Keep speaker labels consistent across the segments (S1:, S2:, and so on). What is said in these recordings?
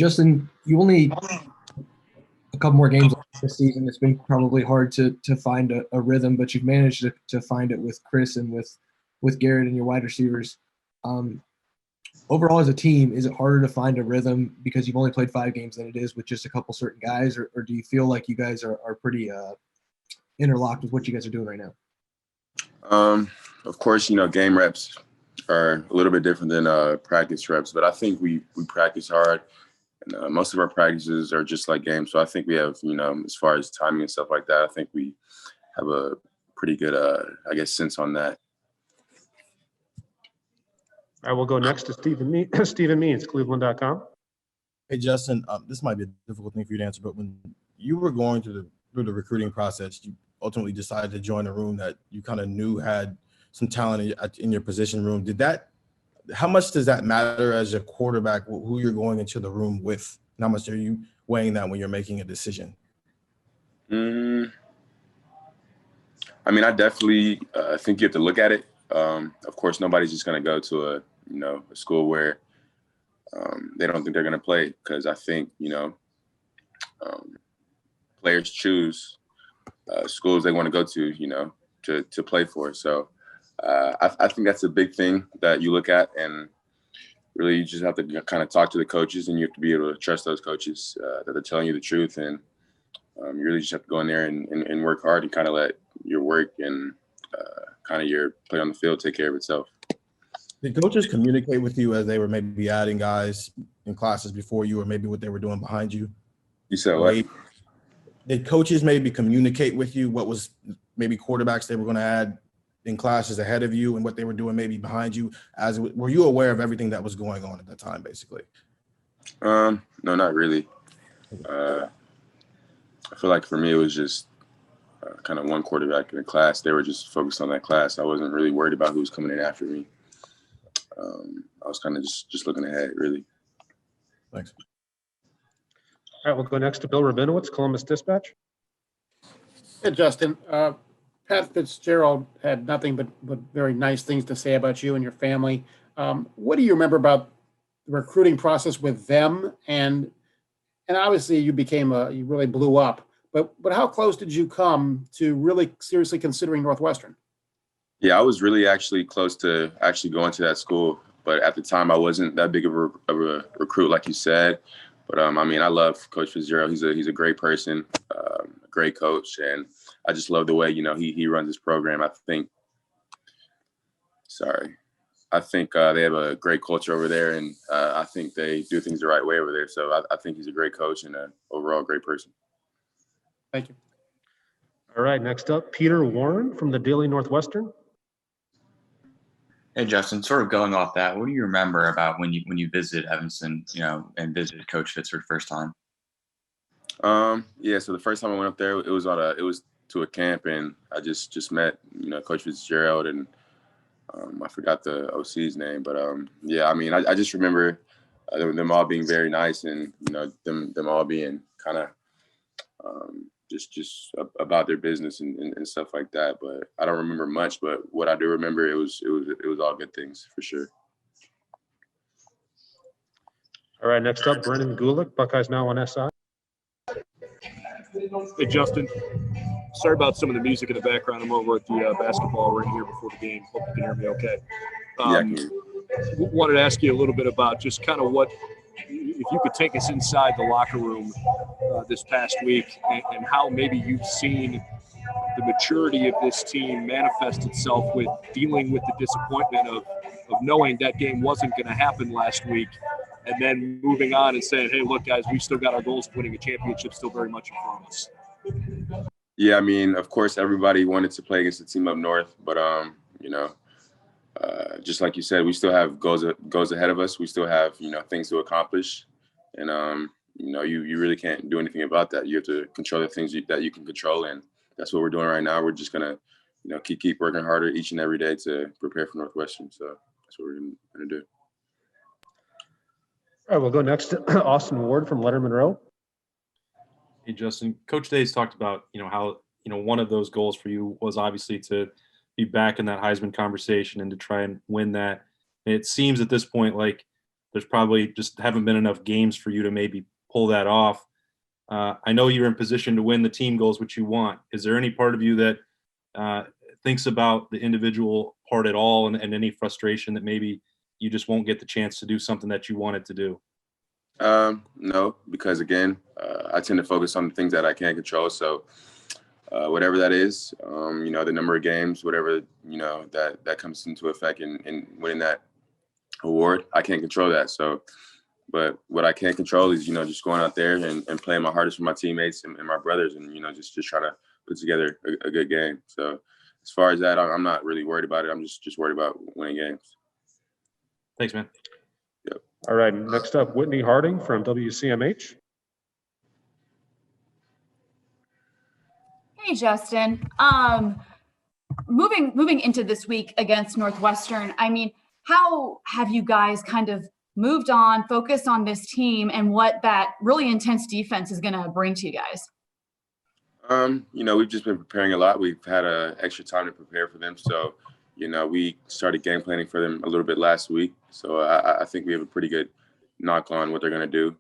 S1: Justin, you only a couple more games this season. It's been probably hard to find a rhythm, but you've managed to find it with Chris and with Garrett and your wide receivers. Um, Overall, as a team, is it harder to find a rhythm because you've only played 5 games than it is with just a couple certain guys, or do you feel like you guys are pretty interlocked with what you guys are doing right now?
S2: Of course, game reps are a little bit different than practice reps, but I think we practice hard. And most of our practices are just like games. So I think we have, as far as timing and stuff like that, I think we have a pretty good, sense on that.
S3: All right, we'll go next to Stephen Means, Cleveland.com.
S4: Hey, Justin, this might be a difficult thing for you to answer, but when you were going through the recruiting process, you ultimately decided to join a room that you kind of knew had some talent in your position room. How much does that matter as a quarterback, who you're going into the room with? And how much are you weighing that when you're making a decision?
S2: I I definitely think you have to look at it. Of course, nobody's just going to go to a school where they don't think they're going to play, because I think, players choose schools they want to go to play for. So I think that's a big thing that you look at, and really you just have to kind of talk to the coaches, and you have to be able to trust those coaches that they're telling you the truth. And you really just have to go in there and work hard and kind of let your work and kind of your play on the field take care of itself.
S4: Did coaches communicate with you as they were maybe adding guys in classes before you, or maybe what they were doing behind you?
S2: You said what?
S4: Did coaches maybe communicate with you what was maybe quarterbacks they were going to add in classes ahead of you and what they were doing maybe behind you? Were you aware of everything that was going on at that time, basically?
S2: No, not really. I feel like for me, it was just kind of one quarterback in the class. They were just focused on that class. I wasn't really worried about who was coming in after me. I was kind of just looking ahead, really.
S4: Thanks.
S3: All right, we'll go next to Bill Rabinowitz, Columbus Dispatch.
S5: Hey, Justin. Pat Fitzgerald had nothing but very nice things to say about you and your family. What do you remember about the recruiting process with them? And obviously you you really blew up, but how close did you come to really seriously considering Northwestern?
S2: Yeah, I was really actually close to actually going to that school, but at the time I wasn't that big of a recruit, like you said. But I love Coach Fitzgerald. He's a great person, a great coach, and I just love the way he runs his program. I think they have a great culture over there, and I think they do things the right way over there. So I think he's a great coach and an overall great person.
S5: Thank you.
S3: All right, next up, Peter Warren from the Daily Northwestern.
S6: Hey, Justin, sort of going off that, what do you remember about when you visited Evanston, and visited Coach Fitz for the first time?
S2: Yeah, so the first time I went up there, it was to a camp, and I just met, Coach Fitzgerald, and I forgot the OC's name, but yeah, I just remember them all being very nice, and them all being kind of just about their business and stuff like that. But I don't remember much, but what I do remember, it was all good things for sure.
S3: All right, next up, Brendan Gulick, Buckeyes Now on SI.
S7: Hey, Justin. Sorry about some of the music in the background. I'm over at the basketball ring here before the game. Hope you can hear me okay.
S2: Yeah, I can hear you.
S7: Wanted to ask you a little bit about just kind of if you could take us inside the locker room this past week, and how maybe you've seen the maturity of this team manifest itself with dealing with the disappointment of knowing that game wasn't going to happen last week, and then moving on and saying, hey, look, guys, we still got our goals of winning a championship still very much in front of us.
S2: Yeah, of course, everybody wanted to play against the team up north, but just like you said, we still have goals ahead of us. We still have things to accomplish, and you really can't do anything about that. You have to control the things that you can control, and that's what we're doing right now. We're just gonna keep working harder each and every day to prepare for Northwestern. So that's what we're gonna do.
S3: All right, we'll go next to Austin Ward from Letterman Row.
S8: Hey, Justin, Coach Day's talked about, how, one of those goals for you was obviously to be back in that Heisman conversation and to try and win that. And it seems at this point like there's probably just haven't been enough games for you to maybe pull that off. I know you're in position to win the team goals, which you want. Is there any part of you that thinks about the individual part at all, and any frustration that maybe you just won't get the chance to do something that you wanted to do?
S2: No, because again, I tend to focus on the things that I can control. So whatever that is, the number of games, whatever, that comes into effect in winning that award, I can't control that. So, but what I can control is, just going out there and playing my hardest for my teammates and my brothers, and, just try to put together a good game. So as far as that, I'm not really worried about it. I'm just worried about winning games.
S8: Thanks, man.
S2: Yep.
S3: All right, next up, Whitney Harding from WCMH.
S9: Hey, Justin. Moving into this week against Northwestern, I mean, how have you guys kind of moved on, focused on this team and what that really intense defense is going to bring to you guys?
S2: We've just been preparing a lot. We've had extra time to prepare for them. So, we started game planning for them a little bit last week. So I think we have a pretty good knock on what they're going to do,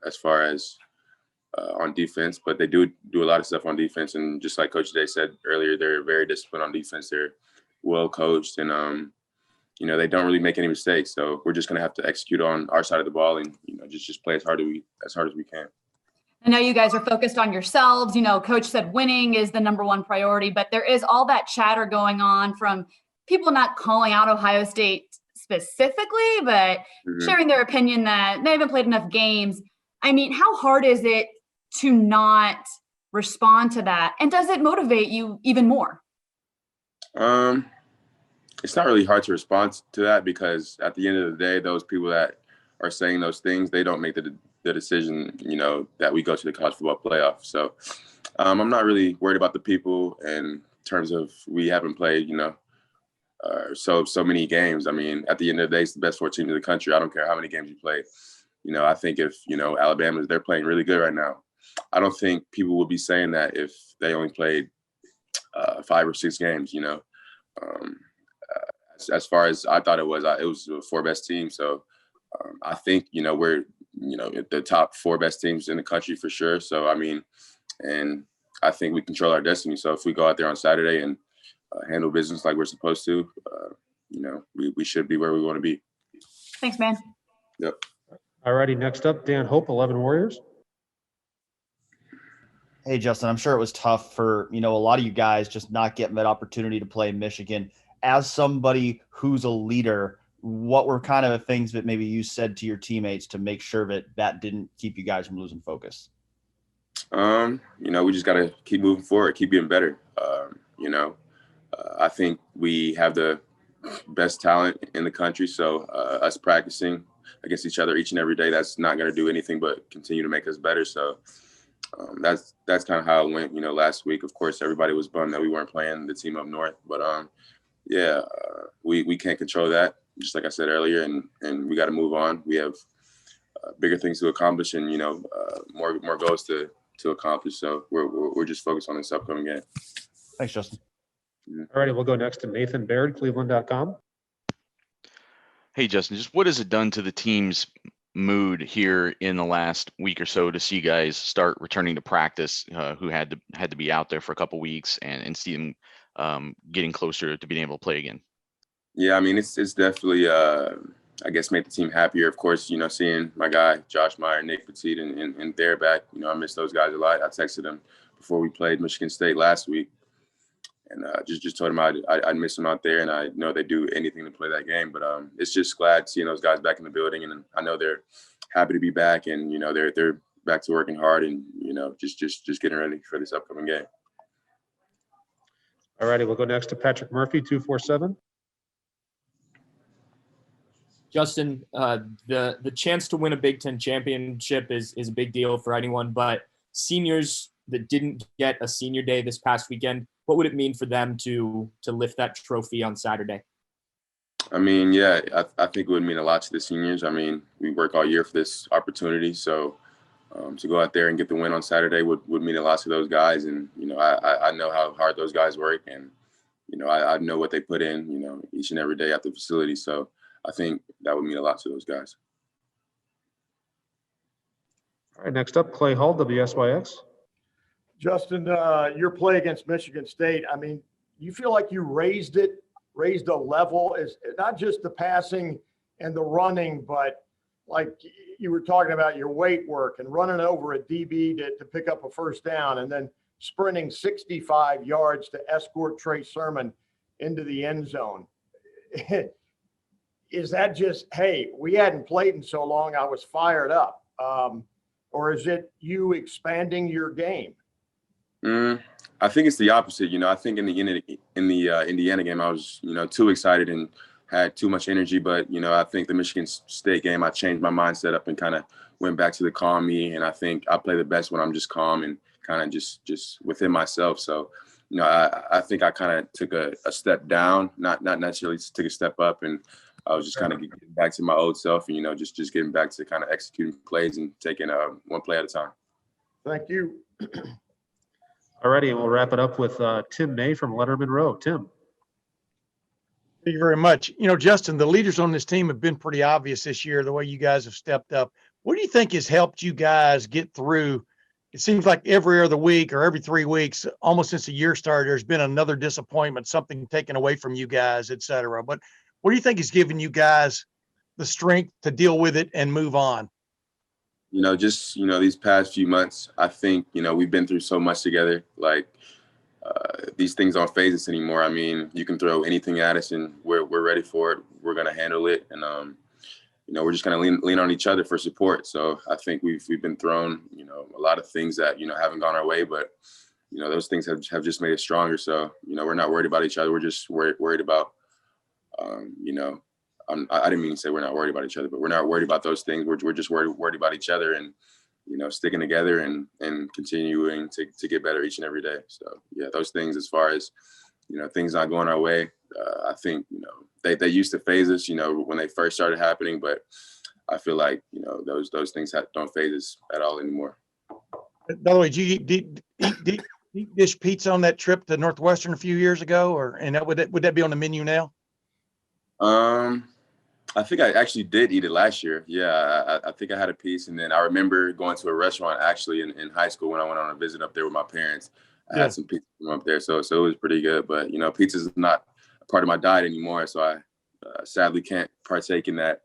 S2: as far as on defense. But they do a lot of stuff on defense. And just like Coach Day said earlier, they're very disciplined on defense. They're well coached, and, they don't really make any mistakes. So we're just going to have to execute on our side of the ball and, just play as hard as we can.
S9: I know you guys are focused on yourselves. Coach said winning is the number one priority, but there is all that chatter going on from people not calling out Ohio State specifically, but sharing their opinion that they haven't played enough games. I mean, how hard is it to not respond to that? And does it motivate you even more?
S2: It's not really hard to respond to that, because at the end of the day, those people that are saying those things, they don't make the decision, that we go to the college football playoff. So I'm not really worried about the people in terms of we haven't played, so many games. I mean, at the end of the day, it's the best 4 teams in the country. I don't care how many games you play. I think if, they're playing really good right now. I don't think people would be saying that if they only played 5 or 6 games, as far as I thought it was the 4 best teams. So I think, we're, the top 4 best teams in the country for sure. So, I mean, and I think we control our destiny. So if we go out there on Saturday and handle business like we're supposed to, we should be where we want to be.
S9: Thanks, man.
S2: Yep.
S3: All righty, next up, Dan Hope, 11 Warriors.
S10: Hey, Justin, I'm sure it was tough for, a lot of you guys just not getting that opportunity to play Michigan. As somebody who's a leader, what were kind of the things that maybe you said to your teammates to make sure that didn't keep you guys from losing focus?
S2: We just got to keep moving forward, keep getting better. I think we have the best talent in the country. So us practicing against each other each and every day, that's not going to do anything but continue to make us better. So that's kind of how it went, last week. Of course, everybody was bummed that we weren't playing the team up north, but we can't control that, just like I said earlier, and we got to move on. We have bigger things to accomplish, and more goals to accomplish. So we're just focused on this upcoming game.
S10: Thanks, Justin.
S3: All righty, we'll go next to Nathan Baird, Cleveland.com.
S11: Hey, Justin, just what has it done to the team's mood here in the last week or so to see guys start returning to practice who had to be out there for a couple weeks and see them getting closer to being able to play again?
S2: Yeah, I mean, it's definitely, I guess, made the team happier. Of course, seeing my guy, Josh Meyer, Nick Petit, and they're back, I miss those guys a lot. I texted them before we played Michigan State last week, and just told them I'd miss them out there, and I know they'd do anything to play that game. But it's just glad seeing those guys back in the building, and I know they're happy to be back, and, they're back to working hard and, just getting ready for this upcoming game.
S3: All righty, we'll go next to Patrick Murphy, 247.
S12: Justin, the chance to win a Big Ten championship is a big deal for anyone, but seniors that didn't get a senior day this past weekend, what would it mean for them to lift that trophy on Saturday?
S2: I mean, yeah, I think it would mean a lot to the seniors. I mean, we work all year for this opportunity, so to go out there and get the win on Saturday would mean a lot to those guys. And, I know how hard those guys work, and, I know what they put in, each and every day at the facility. So I think that would mean a lot to those guys.
S3: All right, next up, Clay Hall, WSYX.
S13: Justin, your play against Michigan State, I mean, you feel like you raised a level, is not just the passing and the running, but like you were talking about your weight work and running over a DB to pick up a first down and then sprinting 65 yards to escort Trey Sermon into the end zone. Is that just, hey, we hadn't played in so long, I was fired up? Or is it you expanding your game?
S2: I think it's the opposite. I think in the Indiana game, I was, too excited and had too much energy. But, I think the Michigan State game, I changed my mindset up and kind of went back to the calm me. And I think I play the best when I'm just calm and kind of just within myself. So, I think I kind of took a step down, not necessarily took a step up. And I was just kind of getting back to my old self and, just getting back to kind of executing plays and taking one play at a time.
S13: Thank you.
S3: All righty, and we'll wrap it up with Tim May from Letterman Row. Tim.
S14: Thank you very much. Justin, the leaders on this team have been pretty obvious this year, the way you guys have stepped up. What do you think has helped you guys get through? It seems like every other week or every 3 weeks, almost since the year started, there's been another disappointment, something taken away from you guys, et cetera. But what do you think has given you guys the strength to deal with it and move on?
S2: These past few months, I think, we've been through so much together. Like, these things don't phase us anymore. I mean, you can throw anything at us and we're ready for it. We're going to handle it. And, we're just going to lean on each other for support. So I think we've been thrown, a lot of things that, haven't gone our way, but, those things have just made us stronger. So, we're not worried about each other. We're just worried about, I didn't mean to say we're not worried about each other, but we're not worried about those things. We're just worried about each other and, sticking together and continuing to get better each and every day. So, yeah, those things as far as, things not going our way, I think, they used to phase us, when they first started happening, but I feel like, those things don't phase us at all anymore.
S14: By the way, did you eat deep dish pizza on that trip to Northwestern a few years ago, would that be on the menu now?
S2: I think I actually did eat it last year. Yeah, I think I had a piece. And then I remember going to a restaurant actually in high school when I went on a visit up there with my parents. I had some pizza from up there. So it was pretty good. But, pizza is not a part of my diet anymore. So I sadly can't partake in that,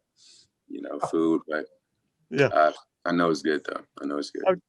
S2: food. But
S14: yeah,
S2: I know it's good, though. I know it's good.